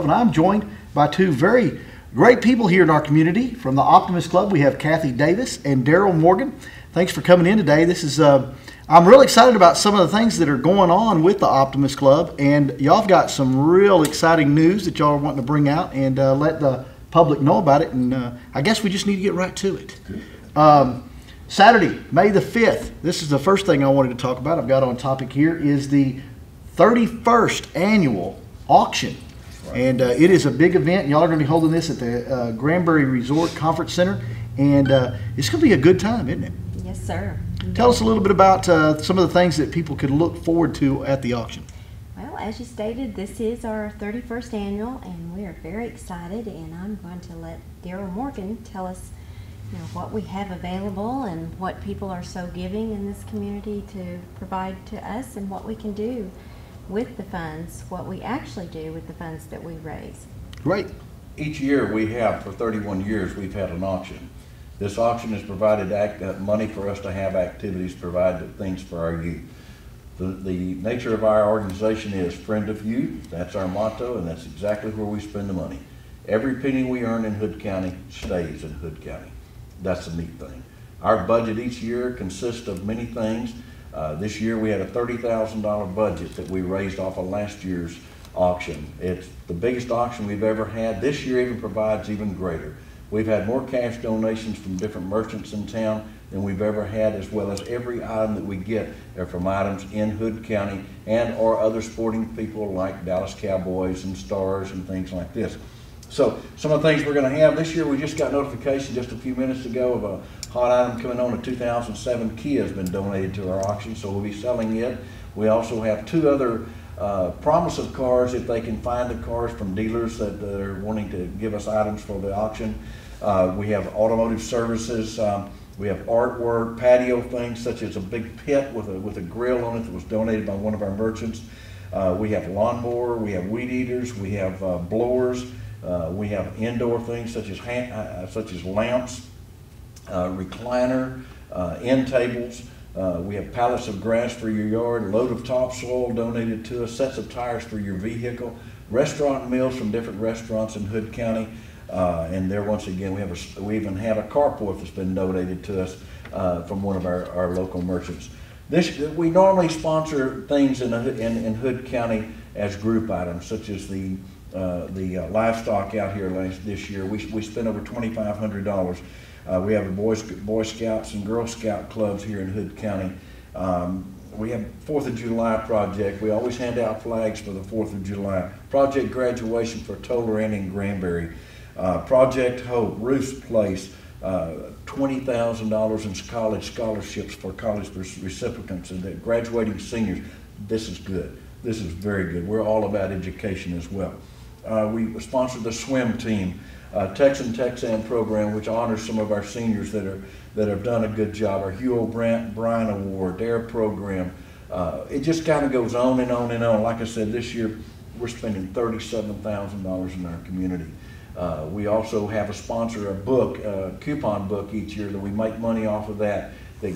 and I'm joined by two very great people here in our community. From the Optimist Club, we have Kathy Davis and Daryl Morgan. Thanks for coming in today. This is I'm really excited about some of the things that are going on with the Optimist Club, and y'all have got some real exciting news that y'all are wanting to bring out and let the public know about it. And I guess we just need to get right to it. Saturday, May the 5th, this is the first thing I wanted to talk about. I've got on topic here is the 31st annual auction. Right. And it is a big event. Y'all are going to be holding this at the Granbury Resort Conference Center. And it's going to be a good time, isn't it? Yes, sir. Tell us a little bit about some of the things that people could look forward to at the auction. Well, as you stated, this is our 31st annual, and we are very excited. And I'm going to let Daryl Morgan tell us what we have available and what people are so giving in this community to provide to us, and what we can do with the funds, what we actually do with the funds that we raise. Great. Each year we have, for 31 years, we've had an auction. This auction has provided money for us to have activities, provide things for our youth. The nature of our organization is friend of youth. That's our motto, and that's exactly where we spend the money. Every penny we earn in Hood County stays in Hood County. That's the neat thing. Our budget each year consists of many things. This year we had a $30,000 budget that we raised off of last year's auction. It's the biggest auction we've ever had. This year even provides even greater. We've had more cash donations from different merchants in town than we've ever had, as well as every item that we get are from items in Hood County and or other sporting people like Dallas Cowboys and Stars and things like this. So some of the things we're going to have this year, we just got notification just a few minutes ago of a hot item coming on. A 2007 Kia has been donated to our auction, so we'll be selling it. We also have two other promise of cars if they can find the cars from dealers that are wanting to give us items for the auction. We have automotive services. We have artwork, patio things such as a big pit with a grill on it that was donated by one of our merchants. We have lawnmower, we have weed eaters, we have blowers. We have indoor things such as lamps, recliner, end tables. We have pallets of grass for your yard, a load of topsoil donated to us, sets of tires for your vehicle, restaurant meals from different restaurants in Hood County. And there, once again, we even have a carport that's been donated to us from one of our local merchants. We normally sponsor things in Hood County as group items, such as the livestock out here this year. We spent over $2,500. We have the Boy Scouts and Girl Scout clubs here in Hood County. We have 4th of July project. We always hand out flags for the 4th of July. Project graduation for Toller and in Granbury. Project Hope, Ruth's Place, $20,000 in college scholarships for college recipients and the graduating seniors. This is good. This is very good. We're all about education as well. We sponsored the swim team, Texan program, which honors some of our seniors that have done a good job. Our Hugh O'Brien Award, DARE program. It just kind of goes on and on and on. Like I said, this year we're spending $37,000 in our community. We also have a sponsor, a coupon book each year that we make money off of that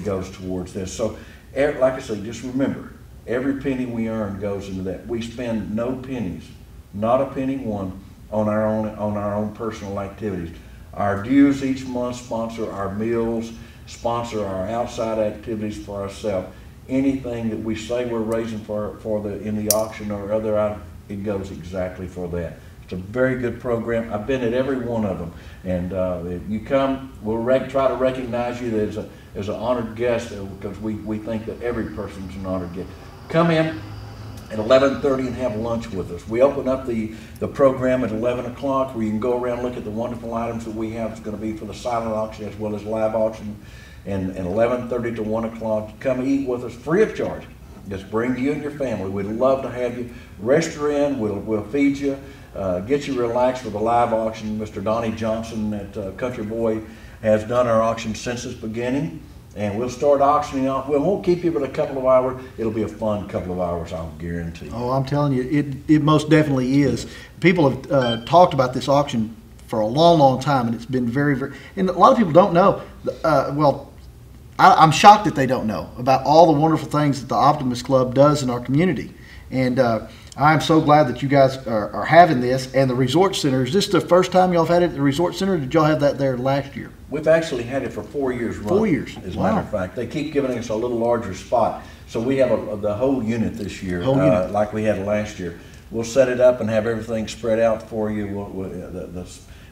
goes towards this. So, like I say, just remember, every penny we earn goes into that. We spend no pennies, not a penny one, on our own personal activities. Our dues each month sponsor our meals, sponsor our outside activities for ourselves. Anything that we say we're raising in the auction or other item, it goes exactly for that. It's a very good program. I've been at every one of them, and if you come, we'll try to recognize you as an honored guest, because we think that every person's an honored guest. Come in at 11:30 and have lunch with us. We open up the program at 11 o'clock, where you can go around and look at the wonderful items that we have. It's going to be for the silent auction as well as live auction. And at 11:30 to 1 o'clock, come eat with us free of charge. Just bring you and your family. We'd love to have you. Rest her in. We'll feed you, get you relaxed for the live auction. Mr. Donnie Johnson at Country Boy has done our auction since its beginning. And we'll start auctioning off. We won't keep you but a couple of hours. It'll be a fun couple of hours, I'll guarantee. Oh, I'm telling you, it most definitely is. People have talked about this auction for a long, long time, and it's been very, very, and a lot of people don't know. I'm shocked that they don't know about all the wonderful things that the Optimist Club does in our community. And I'm so glad that you guys are having this. And the resort center, is this the first time y'all have had it at the resort center, or did y'all have that there last year? We've actually had it for 4 years running. 4 years. As a Wow. matter of fact. They keep giving us a little larger spot. So we have the whole unit this year, Whole unit. like we had last year. We'll set it up and have everything spread out for you.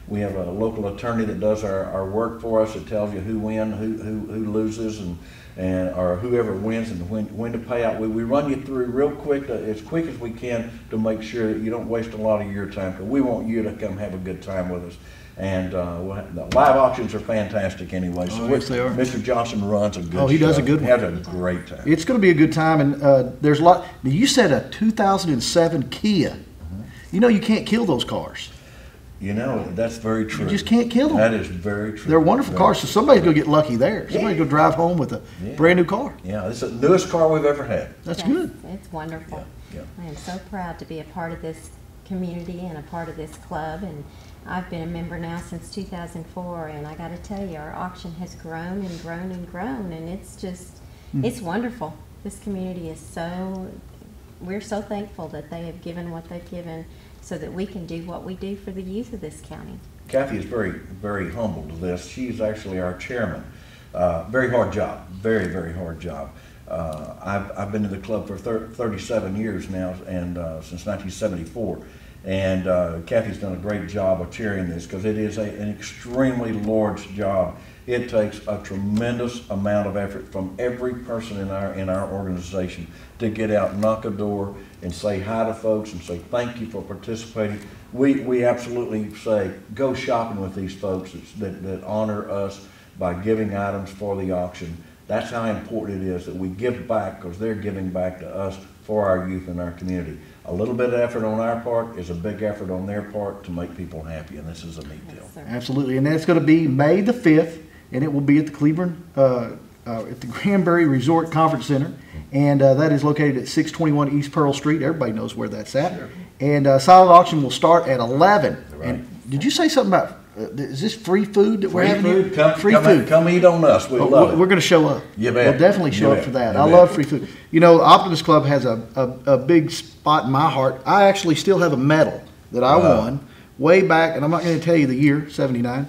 We have a local attorney that does our work for us. It tells you who wins, who loses, and or whoever wins, and when to pay out. We run you through real quick, as we can, to make sure that you don't waste a lot of your time, because we want you to come have a good time with us. And the live auctions are fantastic anyway. So yes, they are. Mr. Johnson runs a good show. Oh, he does a good one. Has a great time. It's going to be a good time, and there's a lot. You said a 2007 Kia. You know you can't kill those cars. You know, that's very true. You just can't kill them. That is very true. They're wonderful cars, so somebody's going to get lucky there. Somebody's going to drive home with a brand new car. Yeah, it's the newest car we've ever had. That's good. It's wonderful. Yeah. I am so proud to be a part of this community and a part of this club, and I've been a member now since 2004, and I got to tell you, our auction has grown and grown and grown, and it's just, it's wonderful. This community is we're so thankful that they have given what they've given so that we can do what we do for the youth of this county. Kathy is very, very humble to this. She's actually our chairman. Very hard job, very, very hard job. I've been in the club for 37 years now, and since 1974. And Kathy's done a great job of chairing this, because it is an extremely large job. It takes a tremendous amount of effort from every person in our organization to get out, knock a door, and say hi to folks and say thank you for participating. We absolutely say go shopping with these folks that honor us by giving items for the auction. That's how important it is that we give back, because they're giving back to us for our youth and our community. A little bit of effort on our part is a big effort on their part to make people happy, and this is a neat deal. Yes, Absolutely, and that's going to be May the 5th, and it will be at the Cleveland, at the Granbury Resort Conference Center, and that is located at 621 East Pearl Street. Everybody knows where that's at. Sure. And silent auction will start at 11. Right. And did you say something about, is this free food that we're having here? Come eat on us. We love it. We're going to show up. You bet. We'll definitely show You up bet. for that. You I bet. love free food. You know, Optimist Club has a big spot in my heart. I actually still have a medal that I won way back, and I'm not going to tell you the year, 79,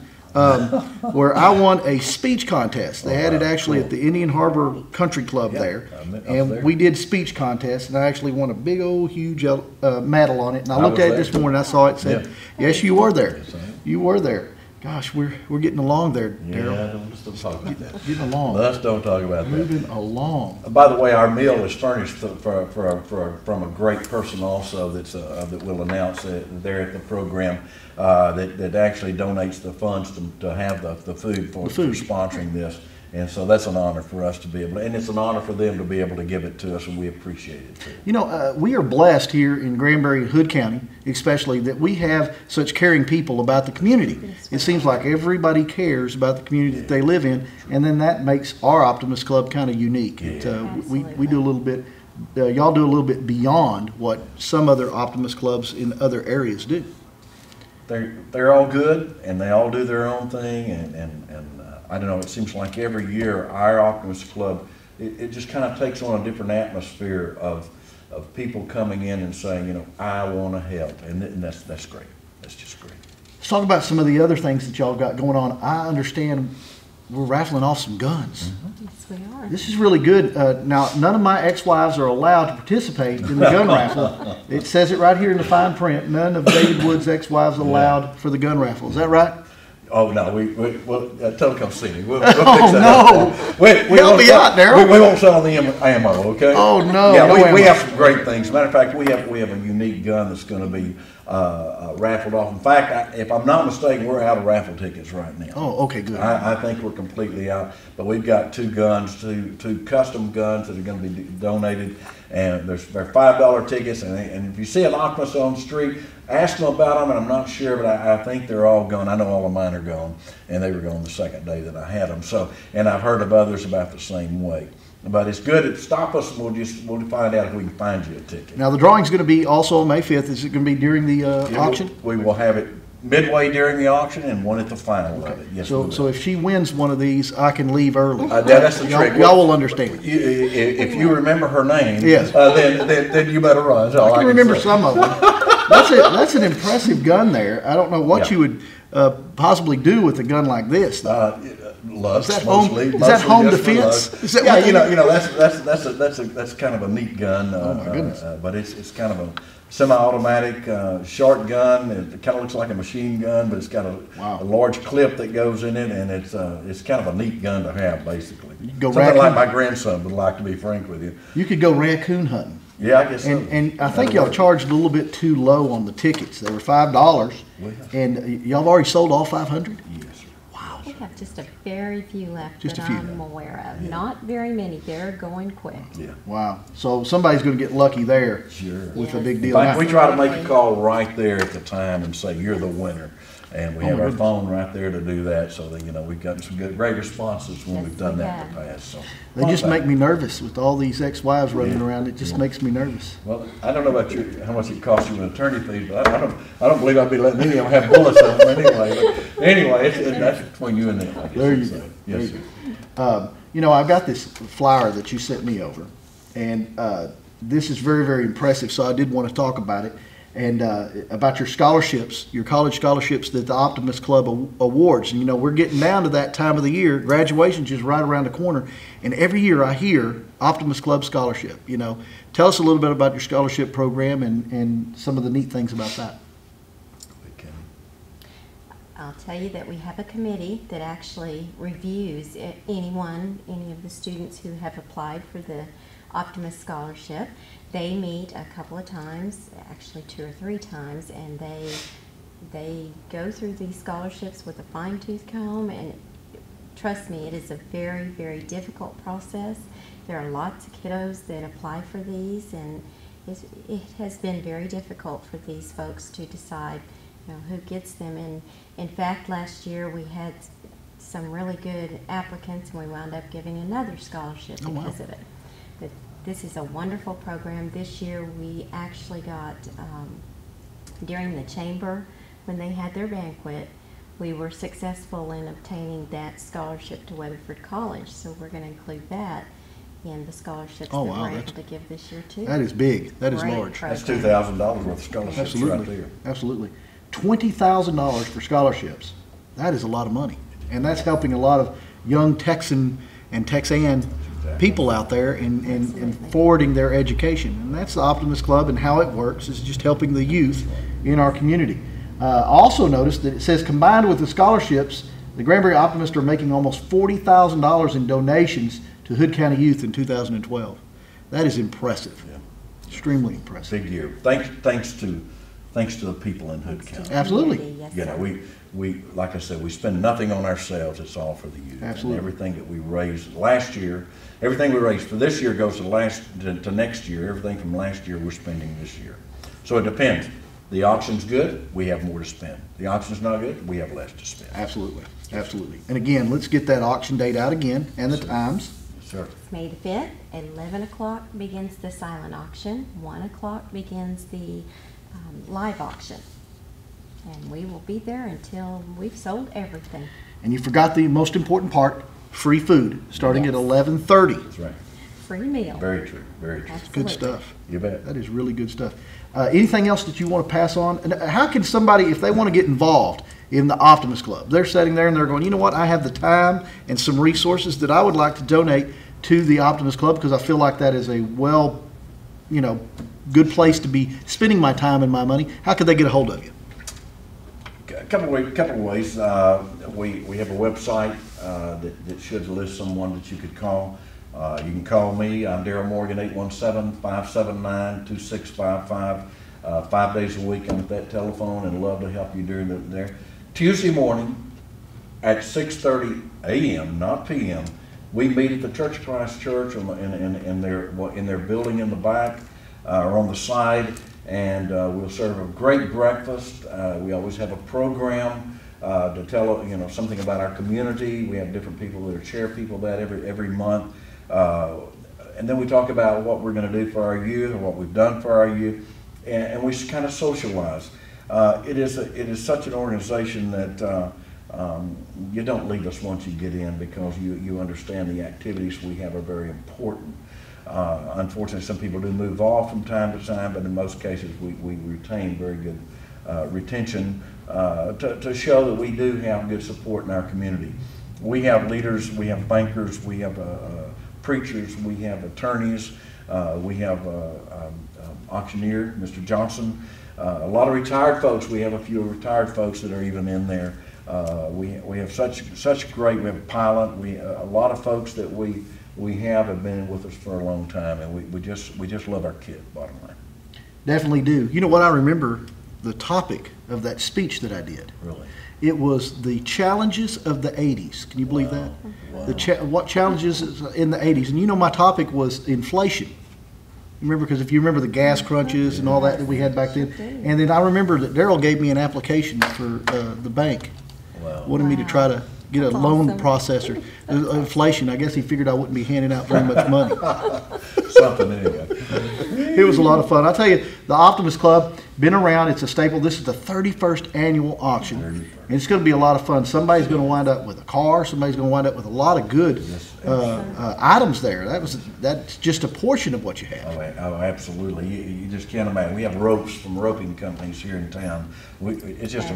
where I won a speech contest. They had it actually at the Indian Harbor Country Club there, and we did speech contest, and I actually won a big old huge medal on it. And I looked at it this morning, I saw it, said, yes, you were there. You were there. Gosh, we're getting along there, Daryl. Yeah, let's don't talk about that. Getting along. Let's don't talk about that. Moving along. By the way, our meal is furnished from a great person also that we'll announce there at the program that actually donates the funds to have the food for sponsoring this. And so that's an honor for us to be able to, and it's an honor for them to be able to give it to us, and we appreciate it too. You know, we are blessed here in Granbury and Hood County, especially, that we have such caring people about the community. It seems like everybody cares about the community that they live in, and then that makes our Optimist Club kind of unique. We do a little bit, y'all do a little bit beyond what some other Optimist Clubs in other areas do. They're all good, and they all do their own thing, and I don't know, it seems like every year our Optimist Club, it just kind of takes on a different atmosphere of people coming in and saying, you know, I want to help, and that's great. That's just great. Let's talk about some of the other things that y'all got going on. I understand we're raffling off some guns. Yes, we are. This is really good. Now, none of my ex-wives are allowed to participate in the gun raffle. It says it right here in the fine print. None of David Wood's ex-wives allowed for the gun raffle. Is that right? Oh, no, we'll tell them come see me. We'll Oh, fix that no. up. Help me out, Daryl. We won't sell the ammo, okay? Oh, no. Yeah, No we ammo. have some great things. Matter of fact, we have a unique gun that's going to be raffled off. In fact, if I'm not mistaken, we're out of raffle tickets right now. Oh, okay, good. I think we're completely out, but we've got two guns, two custom guns that are going to be donated, and they're $5 tickets. And if you see an Optimist on the street, ask them about them. And I'm not sure, but I think they're all gone. I know all of mine are gone, and they were gone the second day that I had them. So, and I've heard of others about the same way. But it's good. Stop us, and we'll find out if we can find you a ticket. Now, the drawing's going to be also on May 5th. Is it going to be during the auction? We will have it midway during the auction and one at the final of it. Yes, we will. So if she wins one of these, I can leave early. That's the trick. Y'all will understand. If you remember her name, Yes. then you better run. I can remember some of them. That's an impressive gun there. I don't know what you would possibly do with a gun like this. Lux, Is that mostly. Home, is that home just for defense? Lux. Is that Yeah, what that's kind of a neat gun. Oh, my goodness. But it's kind of a semi-automatic short gun. It kind of looks like a machine gun, but it's got a large clip that goes in it, and it's kind of a neat gun to have, basically. Something like my grandson would like, to be frank with you. You could go raccoon hunting. Yeah, I guess so. And I think y'all charged a little bit too low on the tickets. They were $5, and y'all have already sold all 500. Yes, sir. Wow. We have just a very few left Just that a few. I'm aware of. Not very many. They're going quick. Yeah. Wow. So somebody's going to get lucky there with a big Yes. deal. In fact, we Now, try to make a call right there at the time and say, you're the winner. And we have our phone right there to do that, so that, we've gotten some great responses when we've done that in the past. So they just make me nervous with all these ex-wives running around. It just makes me nervous. Well, I don't know about you, how much it costs you in attorney fees, but I don't believe I'd be letting any of them have bullets on them anyway. But anyway, that's between you and them. I guess There you you'd go. say. Yes, sir. I've got this flyer that you sent me over, and this is very, very impressive, so I did want to talk about it. And about your scholarships, your college scholarships that the Optimist Club awards. And, we're getting down to that time of the year. Graduation's just right around the corner. And every year I hear Optimist Club scholarship. Tell us a little bit about your scholarship program and some of the neat things about that. I'll tell you that we have a committee that actually reviews any of the students who have applied for the Optimist Scholarship. They meet a couple of times, actually 2 or 3 times, and they go through these scholarships with a fine-tooth comb, and trust me, it is a very, very difficult process. There are lots of kiddos that apply for these, and it has been very difficult for these folks to decide who gets them. And in fact, last year we had some really good applicants, and we wound up giving another scholarship because of it. But this is a wonderful program. This year we actually got, during the chamber, when they had their banquet, we were successful in obtaining that scholarship to Weatherford College. So we're going to include that in the scholarships that we're able to give this year too. That is big. That is Great large. program. That's $2,000 worth of scholarships right there. Absolutely. $20,000 for scholarships. That is a lot of money. And that's helping a lot of young Texan and Texan people out there in forwarding their education. And that's the Optimist Club, and how it works is just helping the youth in our community. Also noticed that it says combined with the scholarships, the Granbury Optimists are making almost $40,000 in donations to Hood County youth in 2012. That is impressive. Yeah. Extremely impressive. Big year. Thanks to the people in Hood County. Absolutely. Yes, You know, sir. we like I said, we spend nothing on ourselves. It's all for the youth. Absolutely. And everything that we raised last year, everything we raised for this year goes to next year. Everything from last year we're spending this year. So it depends. The auction's good, we have more to spend. The auction's not good, we have less to spend. Absolutely. Absolutely. And again, let's get that auction date out again and the times. Yes, sir. May the 5th, 11 o'clock begins the silent auction, 1 o'clock begins the live auction. And we will be there until we've sold everything. And you forgot the most important part, free food, starting at 11:30. That's right. Free meal. Very true. Very true. Absolutely. Good stuff. You bet. That is really good stuff. Anything else that you want to pass on? And how can somebody, if they want to get involved in the Optimist Club, they're sitting there and they're going, you know what, I have the time and some resources that I would like to donate to the Optimist Club because I feel like that is a good place to be spending my time and my money. How could they get a hold of you? A couple of ways. We have a website that should list someone that you could call. You can call me. I'm Darrell Morgan, 817-579-2655. 5 days a week I'm at that telephone and love to help you during there. Tuesday morning at 6:30 a.m., not p.m., we meet at the Church of Christ Church in their building in the back or on the side, and we'll serve a great breakfast. We always have a program to tell something about our community. We have different people that are chair people that every month. And then we talk about what we're going to do for our youth or what we've done for our youth, and we kind of socialize. it is such an organization that you don't leave us once you get in, because you understand the activities we have are very important. Unfortunately, some people do move off from time to time, but in most cases we retain very good retention to show that we do have good support in our community. We have leaders, we have bankers, we have preachers, we have attorneys, we have auctioneer, Mr. Johnson, a lot of retired folks. We have a few retired folks that are even in there. We have such great, we have a pilot, a lot of folks that we have been with us for a long time, and we just love our kids, bottom line. Definitely do. You know what, I remember the topic of that speech that I did. Really? It was the challenges of the 80s. Can you believe that? Wow. What challenges in the 80s? And you know, my topic was inflation. Remember, because if you remember the gas crunches and all that we had back then. And then I remember that Daryl gave me an application for the bank. Wow. Wanted me to try to get a That's loan awesome. processor. Inflation, I guess he figured I wouldn't be handing out very much money. Something anyway. It was a lot of fun. I tell you, the Optimist Club, been around, it's a staple. This is the 31st annual auction. And it's going to be a lot of fun. Somebody's going to wind up with a car. Somebody's going to wind up with a lot of good items there. That's just a portion of what you have. Oh, absolutely. You just can't imagine. We have ropes from roping companies here in town. It's just a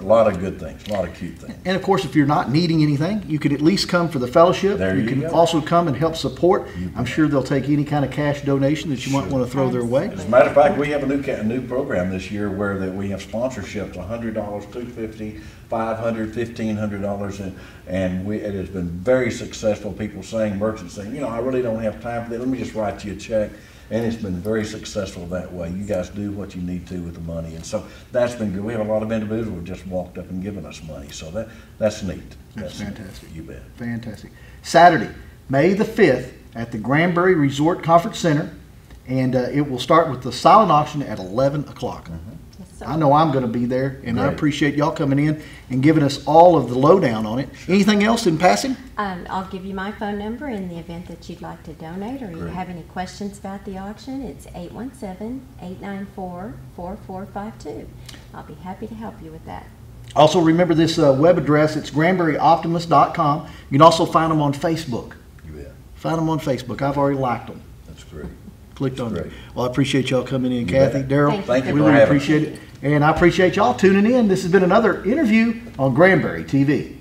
lot of good things, a lot of cute things. And of course, if you're not needing anything, you could at least come for the fellowship. There you can go. also come and help support. I'm sure they'll take any kind of cash donation that you might want to throw their way. As a matter of fact, we have a new program this year where we have sponsorships, $100, $250, $500, $1,500, and it has been very successful. People saying, merchants saying, you know, I really don't have time for that. Let me just write you a check. And it's been very successful that way. You guys do what you need to with the money, and so that's been good. We have a lot of individuals who have just walked up and given us money, so that's neat. That's fantastic. Neat. You bet. Fantastic. Saturday, May the 5th at the Granbury Resort Conference Center, and it will start with the silent auction at 11 o'clock. Yes, sir. I know I'm going to be there, and I Great. appreciate y'all coming in and giving us all of the lowdown on it. Anything else in passing? I'll give you my phone number in the event that you'd like to donate or you Great. have any questions about the auction. It's 817-894-4452. I'll be happy to help you with that. Also, remember this web address. It's granburyoptimist.com. You can also find them on Facebook. You bet. Find them on Facebook. I've already liked them. That's great. Clicked on Great. it. Well, I appreciate y'all coming in, You Kathy, bet. Daryl. Thank you We for really having appreciate it. And I appreciate y'all tuning in. This has been another interview on Granbury TV.